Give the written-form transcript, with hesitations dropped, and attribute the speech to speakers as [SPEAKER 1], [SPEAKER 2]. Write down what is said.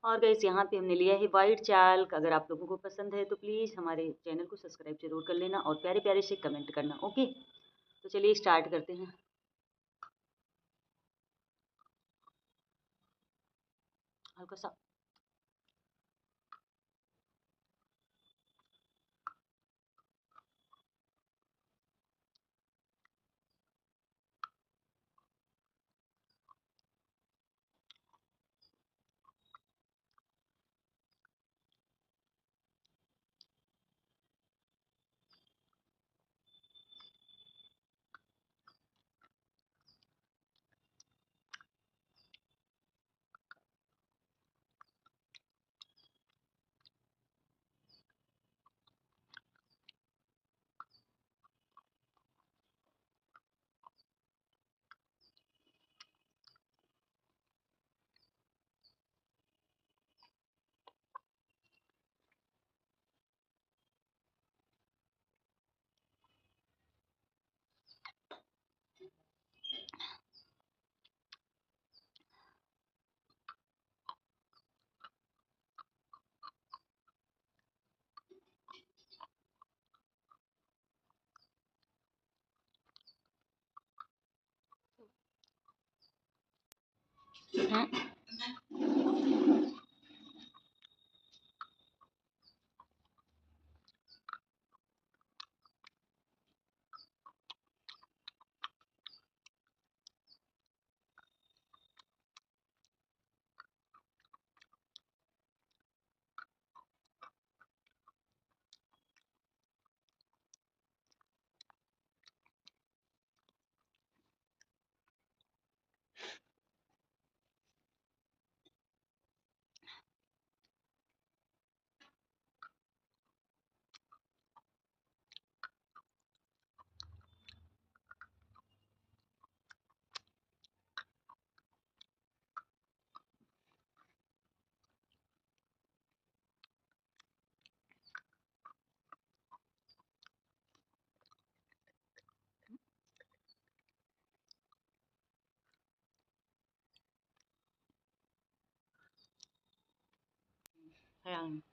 [SPEAKER 1] और गाइस यहाँ पे हमने लिया है वाइट चाल। अगर आप लोगों को पसंद है तो प्लीज़ हमारे चैनल को सब्सक्राइब जरूर कर लेना और प्यारे प्यारे से कमेंट करना। ओके, तो चलिए स्टार्ट करते हैं। हल्का सा है।